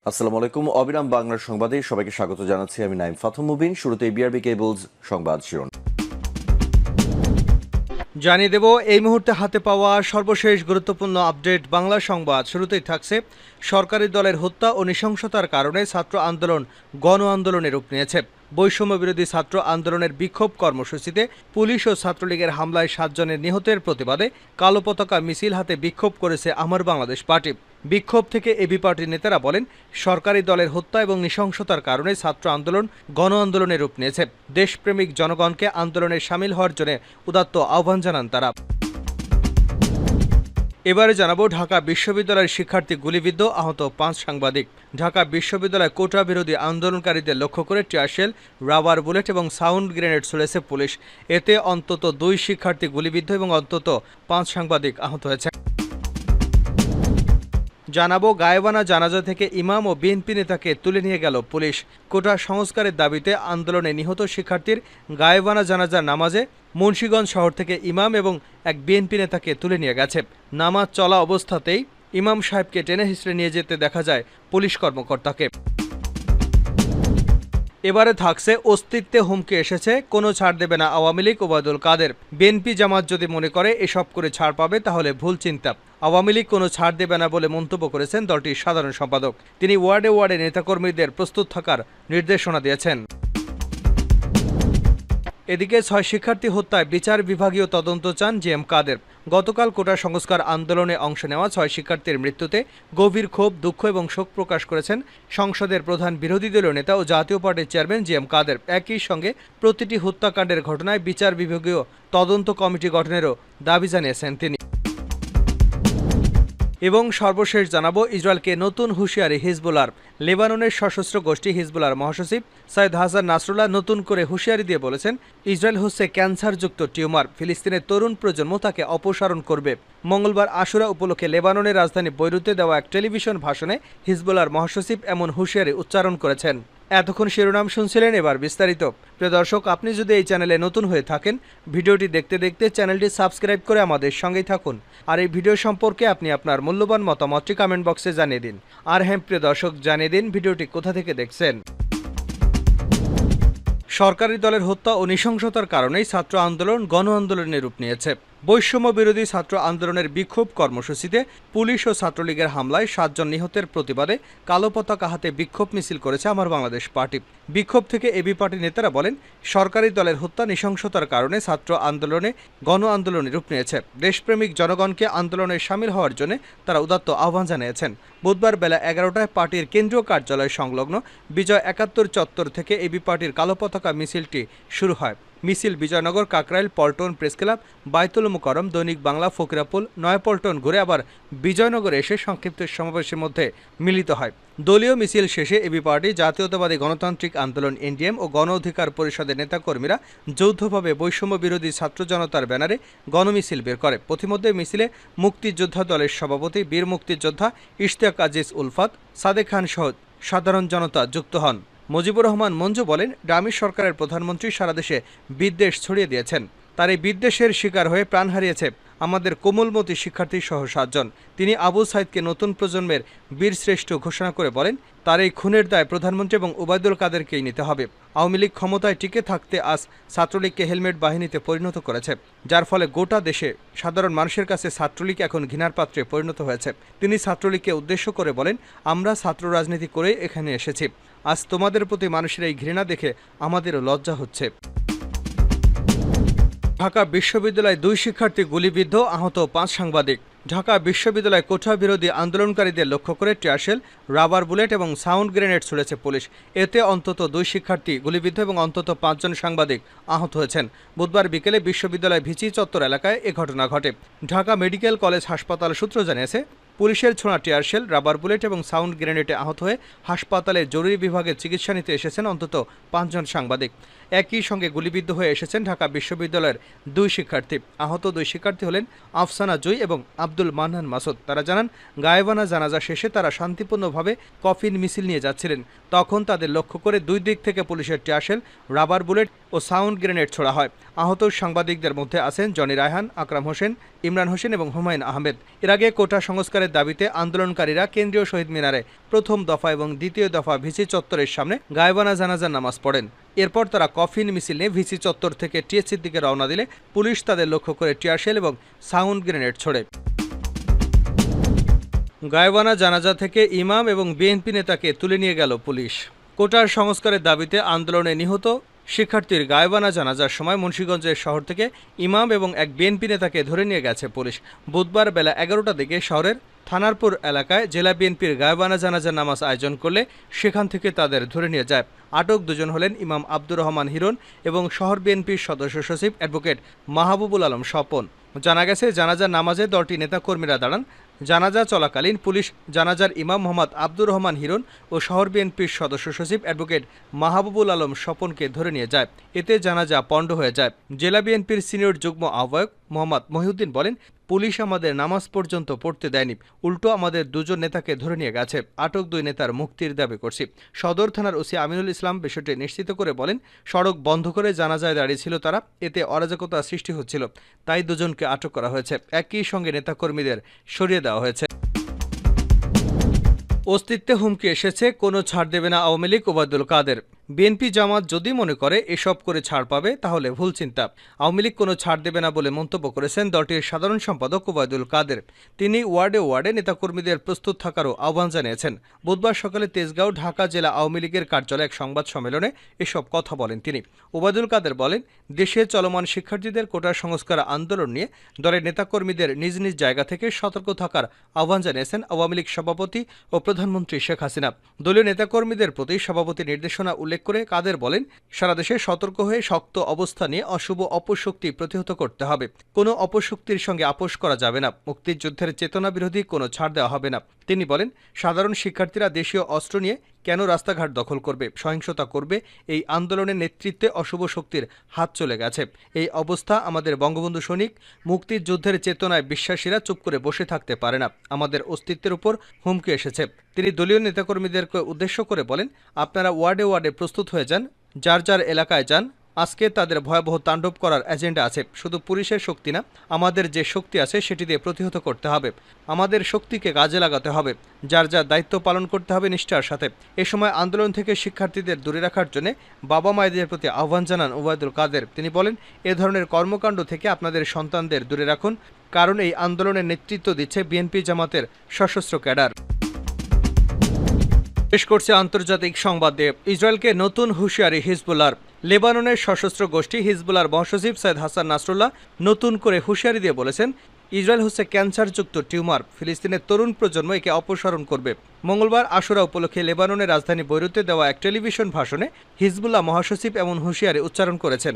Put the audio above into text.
আসসালামু আলাইকুম। অবিরাম বাংলার সংবাদে সবাইকে স্বাগত জানাচ্ছি। আমি নাইম ফাথম মুবিন। শুরুতে বিআরবি কেবলস সংবাদ শিরোনাম জানিয়ে দেব এই মুহূর্তে হাতে পাওয়া সর্বশেষ গুরুত্বপূর্ণ আপডেট বাংলা সংবাদ। শুরুতেই থাকছে সরকারি দলের হত্যা ও নৃশংসতার কারণে ছাত্র আন্দোলন গণ আন্দোলনে রূপ নিয়েছে। বৈষম্য বিরোধী ছাত্র আন্দোলনের বিক্ষোভ কর্মসূচিতে পুলিশ ও ছাত্রলীগের হামলায় 7 জনের নিহতের প্রতিবাদে কালো পতাকা মিছিল হাতে বিক্ষোভ করেছে আমার বাংলাদেশ পার্টি। বিক্ষোভ থেকে এবি পার্টির নেতারা বলেন, সরকারি দলের হত্যা এবং নৃশংসতার কারণে ছাত্র আন্দোলন গণ আন্দোলনে রূপ নিয়েছে। দেশপ্রেমিক জনগণকে আন্দোলনে সামিল হওয়ার জন্য উদাত্ত আহ্বান জানান তারা। এবারে জানাবো ঢাকা বিশ্ববিদ্যালয়ের শিক্ষার্থী গুলিবিদ্ধ, আহত 5 সাংবাদিক। ঢাকা বিশ্ববিদ্যালয় কোটা বিরোধী আন্দোলনকারীদের লক্ষ্য করে টিয়ারশেল, রাবার বুলেট এবং সাউন্ড গ্রেনেড ছুড়েছে পুলিশ। এতে অন্তত 2 শিক্ষার্থী গুলিবিদ্ধ এবং অন্তত 5 সাংবাদিক আহত হয়েছে। জানাবো গায়েবানা জানাজা থেকে ইমাম ও বিএনপি নেতাকে তুলে নিয়ে গেল পুলিশ। কোটা সংস্কারের দাবিতে আন্দোলনে নিহত শিক্ষার্থীর গায়েবানা জানাজার নামাজে মুন্সিগঞ্জ শহর থেকে ইমাম এবং এক বিএনপি নেতাকে তুলে নিয়ে গেছে। নামাজ চলা অবস্থাতেই ইমাম সাহেবকে টেনে হিঁচড়ে নিয়ে যেতে দেখা যায় পুলিশ কর্মকর্তাকে। এবারে থাকছে অস্তিত্বে হুমকি এসেছে, কোনো ছাড় দেবে না আওয়ামী লীগ, ওবায়দুল কাদের। বিএনপি জামাত যদি মনে করে এসব করে ছাড় পাবে তাহলে ভুল চিন্তা। আওয়ামী লীগ কোনো ছাড় দেবে না বলে মন্তব্য করেছেন দলটির সাধারণ সম্পাদক। তিনি ওয়ার্ডে ওয়ার্ডে নেতাকর্মীদের প্রস্তুত থাকার নির্দেশনা দিয়েছেন। এদিকে 6 শিক্ষার্থী হত্যায় বিচার বিভাগীয় তদন্ত চান জিএম কাদের। গতকাল কোটা সংস্কার আন্দোলনে অংশ নেওয়া 6 শিক্ষার্থীর মৃত্যুতে গভীর ক্ষোভ, দুঃখ এবং শোক প্রকাশ করেছেন সংসদের প্রধান বিরোধী দলীয় নেতা ও জাতীয় পার্টির চেয়ারম্যান জিএম কাদের। একই সঙ্গে প্রতিটি হত্যাকাণ্ডের ঘটনায় বিচার বিভাগীয় তদন্ত কমিটি গঠনেরও দাবি জানিয়েছেন তিনি। এবং সর্বশেষ জানাবো ইসরায়েলকে নতুন হুঁশিয়ারি হিজবুল্লাহর। লেবাননের সশস্ত্র গোষ্ঠী হিজবুল্লাহর মহাসচিব সৈয়দ হাসান নাসরুল্লাহ নতুন করে হুঁশিয়ারি দিয়ে বলেছেন, ইসরায়েল হচ্ছে ক্যান্সারযুক্ত টিউমার। ফিলিস্তিনের তরুণ প্রজন্ম তাকে অপসারণ করবে। মঙ্গলবার আশুরা উপলক্ষে লেবাননের রাজধানী বৈরুতে দেওয়া এক টেলিভিশন ভাষণে হিজবুল্লাহর মহাসচিব এমন হুঁশিয়ারি উচ্চারণ করেছেন। এতক্ষণ শিরোনাম শুনছিলেন, এবার বিস্তারিত। প্রিয় দর্শক, আপনি যদি এই চ্যানেলে নতুন হয়ে থাকেন, ভিডিওটি দেখতে দেখতে চ্যানেলটি সাবস্ক্রাইব করে আমাদের সঙ্গেই থাকুন। আর এই ভিডিও সম্পর্কে আপনি আপনার মূল্যবান মতামতটি কমেন্ট বক্সে জানিয়ে দিন। আর হ্যাঁ প্রিয় দর্শক, জানিয়ে দিন ভিডিওটি কোথা থেকে দেখছেন। সরকারি দলের হত্যা ও নৃশংসতার কারণেই ছাত্র আন্দোলন গণ আন্দোলনে রূপ নিয়েছে। বৈষম্য বিরোধী ছাত্র আন্দোলনের বিক্ষোভ কর্মসূচিতে পুলিশ ও ছাত্রলীগের হামলায় 7 জন নিহতের প্রতিবাদে কালো পতাকা হাতে বিক্ষোভ মিছিল করেছে আমার বাংলাদেশ পার্টি। বিক্ষোভ থেকে এবি পার্টির নেতারা বলেন, সরকারি দলের হত্যা নৃশংসতার কারণে ছাত্র আন্দোলনে গণ আন্দোলনে রূপ নিয়েছে। দেশপ্রেমিক জনগণকে আন্দোলনে সামিল হওয়ার জন্য তারা উদাত্ত আহ্বান জানিয়েছেন। বুধবার বেলা 11টায় পার্টির কেন্দ্রীয় কার্যালয় সংলগ্ন বিজয় 71 চত্বর থেকে এবি পার্টির কালো পতাকা মিছিলটি শুরু হয়। মিছিল বিজয়নগর, কাকরাইল, পল্টন, প্রেস ক্লাব, বায়তুল মুকাররম, দৈনিক বাংলা, ফকিরাপুল, নয়াপল্টন ঘুরে আবার বিজয়নগরে এসে সংক্ষিপ্ত সমাবেশের মধ্যে মিলিত হয়। দলীয় মিছিল শেষে এবি পার্টি, জাতীয়তাবাদী গণতান্ত্রিক আন্দোলন এনডিএম ও গণ অধিকার পরিষদের নেতাকর্মীরা যৌথভাবে বৈষম্য বিরোধী ছাত্র জনতার ব্যানারে গণমিছিল বের করে। পথিমধ্যে মিছিলে মুক্তিযোদ্ধা দলের সভাপতি বীর মুক্তিযোদ্ধা ইশতিয়াক আজিজ উলফাত, সাদেক খান সহ সাধারণ জনতা যুক্ত হন। মুজিবুর রহমান মঞ্জু বলেন, ডামি সরকারের প্রধানমন্ত্রী সারা দেশে বিদ্বেষ ছড়িয়ে দিয়েছেন। তার এই বিদ্বেষের শিকার হয়ে প্রাণ হারিয়েছে আমাদের কোমলমতি শিক্ষার্থী সহ 7 জন। তিনি আবু সাইদকে নতুন প্রজন্মের বীরশ্রেষ্ঠ ঘোষণা করে বলেন, তার এই খুনের দায় প্রধানমন্ত্রী এবং ওবায়দুল কাদেরকেই নিতে হবে। আওয়ামী লীগ ক্ষমতায় টিকে থাকতে আজ ছাত্রলীগকে হেলমেট বাহিনীতে পরিণত করেছে, যার ফলে গোটা দেশে সাধারণ মানুষের কাছে ছাত্রলীগ এখন ঘৃণার পাত্রে পরিণত হয়েছে। তিনি ছাত্রলীগকে উদ্দেশ্য করে বলেন, আমরা ছাত্র রাজনীতি করেই এখানে এসেছি। আজ তোমাদের প্রতি মানুষের এই ঘৃণা দেখে আমাদেরও লজ্জা হচ্ছে। ঢাকা বিশ্ববিদ্যালয়ে 2 শিক্ষার্থী গুলিবিদ্ধ, আহত 5 সাংবাদিক। ঢাকা বিশ্ববিদ্যালয় কোটা বিরোধী আন্দোলনকারীদের লক্ষ্য করে টিয়ারশেল, রাবার বুলেট এবং সাউন্ড গ্রেনেড ছুড়েছে পুলিশ। এতে অন্তত 2 শিক্ষার্থী গুলিবিদ্ধ এবং অন্তত 5 জন সাংবাদিক আহত হয়েছেন। বুধবার বিকেলে বিশ্ববিদ্যালয় ভিচি চত্বর এলাকায় এ ঘটনা ঘটে। ঢাকা মেডিকেল কলেজ হাসপাতাল সূত্র জানিয়েছে, পুলিশের ছোড়া টিয়ারশেল, রাবার বুলেট এবং সাউন্ড গ্রেনেডে আহত হয়ে হাসপাতালের জরুরি বিভাগে চিকিৎসা নিতে এসেছেন অন্তত 5 জন সাংবাদিক। একই সঙ্গে গুলিবিদ্ধ হয়ে এসেছেন ঢাকা বিশ্ববিদ্যালয়ের 2 শিক্ষার্থী। আহত 2 শিক্ষার্থী হলেন আফসানা জুই এবং আব্দুল মান্নান মাসুদ। তারা জানান, গায়েবানা জানাজা শেষে তারা শান্তিপূর্ণভাবে কফিন মিছিল নিয়ে যাচ্ছিলেন। তখন তাদের লক্ষ্য করে 2 দিক থেকে পুলিশের টিয়ারশেল, রাবার বুলেট ও সাউন্ড গ্রেনেড ছোড়া হয়। আহত সাংবাদিকদের মধ্যে আছেন জনি রায়হান, আকরাম হোসেন, ইমরান হোসেন এবং হুমায়ুন আহমেদ। এর আগে কোটা সংস্কারের দাবিতে আন্দোলনকারীরা কেন্দ্রীয় শহীদ মিনারে প্রথম দফা এবং দ্বিতীয় দফা ভিসি চত্বরের সামনে গায়েবানা জানাজার নামাজ পড়েন। এরপর তারা কফিন মিছিল নিয়ে ভিসি চত্বর থেকে টিএসসির দিকে রওনা দিলে পুলিশ তাদের লক্ষ্য করে টিয়ারশেল এবং সাউন্ড গ্রেনেড ছোড়ে। গায়েবানা জানাজা থেকে ইমাম এবং বিএনপি নেতাকে তুলে নিয়ে গেল পুলিশ। কোটার সংস্কারের দাবিতে আন্দোলনে নিহত শিক্ষার্থীর গায়েবানা জানাজার সময় মুন্সিগঞ্জের শহর থেকে ইমাম এবং এক বিএনপি নেতাকে ধরে নিয়ে গেছে পুলিশ। বুধবার বেলা 11টার দিকে শহরের থানারপুর এলাকায় জেলা বিএনপির গায়েবানা জানাজার নামাজ আয়োজন করলে সেখান থেকে তাদের ধরে নিয়ে যায়। আটক দুজন হলেন ইমাম আব্দুর রহমান হিরণ এবং শহর বিএনপির সদস্য সচিব অ্যাডভোকেট মাহবুবুল আলম স্বপন। জানা গেছে, জানাজার নামাজে দলটি নেতাকর্মীরা দাঁড়ান। জানাজা চলাকালীন পুলিশ জানাজার ইমাম মোহাম্মদ আব্দুর রহমান হিরণ ও শহর বিএনপির সদস্য সচিব অ্যাডভোকেট মাহবুবুল আলম স্বপনকে ধরে নিয়ে যায়। এতে জানাজা পণ্ড হয়ে যায়। জেলা বিএনপির সিনিয়র যুগ্ম আহ্বায়ক মোহাম্মদ মহিউদ্দিন বলেন, পুলিশ আমাদের নামাজ পর্যন্ত পড়তে দেয়নি, উল্টো আমাদের 2 জন নেতাকে ধরে নিয়ে গেছে। আটক 2 নেতার মুক্তির দাবি করছি। সদর থানার ওসি আমিনুল ইসলাম বিষয়টি নিশ্চিত করে বলেন, সড়ক বন্ধ করে জানাজায় দাঁড়িয়েছিল তারা, এতে অরাজকতা সৃষ্টি হচ্ছিল, তাই 2 জনকে আটক করা হয়েছে। একই সঙ্গে নেতাকর্মীদের সরিয়ে দেওয়া হয়েছে। অস্তিত্বে হুমকি এসেছে, কোনো ছাড় দেবে না আওয়ামী লীগ, ওবায়দুল কাদের। বিএনপি জামাত যদি মনে করে এসব করে ছাড় পাবে তাহলে ভুল চিন্তা। আওয়ামী লীগ কোনো ছাড় দেবে না বলে মন্তব্য করেছেন দলটির সাধারণ সম্পাদক ওবায়দুল কাদের। তিনি ওয়ার্ডে ওয়ার্ডে নেতাকর্মীদের প্রস্তুত থাকারও আহ্বান জানিয়েছেন। বুধবার সকালে তেজগাঁও ঢাকা জেলা আওয়ামী লীগের কার্যালয়ে এক সংবাদ সম্মেলনে এসব কথা বলেন তিনি। ওবায়দুল কাদের বলেন, দেশে চলমান শিক্ষার্থীদের কোটা সংস্কার আন্দোলন নিয়ে দলের নেতাকর্মীদের নিজ নিজ জায়গা থেকে সতর্ক থাকার আহ্বান জানিয়েছেন আওয়ামী লীগ সভাপতি ও প্রধানমন্ত্রী শেখ হাসিনা। দলীয় নেতাকর্মীদের প্রতি সভাপতির নির্দেশনা উল্লেখ করে কাদের বলেন, সারা দেশে সতর্ক হয়ে শক্ত অবস্থা নিয়ে অশুভ অপশক্তি প্রতিহত করতে হবে। কোনো অপশক্তির সঙ্গে আপোষ করা যাবে না। মুক্তিযুদ্ধের চেতনা বিরোধী কোনো ছাড় দেওয়া হবে না। তিনি বলেন, সাধারণ শিক্ষার্থীরা দেশীয় অস্ত্র নিয়ে কেন রাস্তাঘাট দখল করবে, সহিংসতা করবে? এই আন্দোলনের নেতৃত্বে অশুভ শক্তির হাত চলে গেছে। এই অবস্থা আমাদের বঙ্গবন্ধু সৈনিক মুক্তিযুদ্ধের চেতনায় বিশ্বাসীরা চুপ করে বসে থাকতে পারে না। আমাদের অস্তিত্বের উপর হুমকি এসেছে। তিনি দলীয় নেতাকর্মীদেরকে উদ্দেশ্য করে বলেন, আপনারা ওয়ার্ডে ওয়ার্ডে প্রস্তুত হয়ে যান, যার যার এলাকায় যান। আজকে তাদের ভয়াবহ তাণ্ডব করার এজেন্ডা আছে। শুধু পুলিশের শক্তি না, আমাদের যে শক্তি আছে সেটি দিয়ে প্রতিহত করতে হবে। আমাদের শক্তিকে কাজে লাগাতে হবে। যার যার দায়িত্ব পালন করতে হবে নিষ্ঠার সাথে। এ সময় আন্দোলন থেকে শিক্ষার্থীদের দূরে রাখার জন্য বাবা মায়েদের প্রতি আহ্বান জানান ওবায়দুল কাদের। তিনি বলেন, এ ধরনের কর্মকাণ্ড থেকে আপনাদের সন্তানদের দূরে রাখুন, কারণ এই আন্দোলনের নেতৃত্ব দিচ্ছে বিএনপি জামাতের সশস্ত্র ক্যাডার। শেষ করছে আন্তর্জাতিক সংবাদ দিয়ে ইসরায়েলকে নতুন হুঁশিয়ারি হিজবুল্লাহর। লেবাননের সশস্ত্র গোষ্ঠী হিজবুল্লাহর মহাসচিব সৈয়দ হাসান নাসরুল্লাহ নতুন করে হুঁশিয়ারি দিয়ে বলেছেন, ইসরায়েল হচ্ছে ক্যান্সারযুক্ত টিউমার। ফিলিস্তিনের তরুণ প্রজন্ম একে অপসারণ করবে। মঙ্গলবার আশুরা উপলক্ষে লেবাননের রাজধানী বৈরুতে দেওয়া এক টেলিভিশন ভাষণে হিজবুল্লাহ মহাসচিব এমন হুঁশিয়ারি উচ্চারণ করেছেন।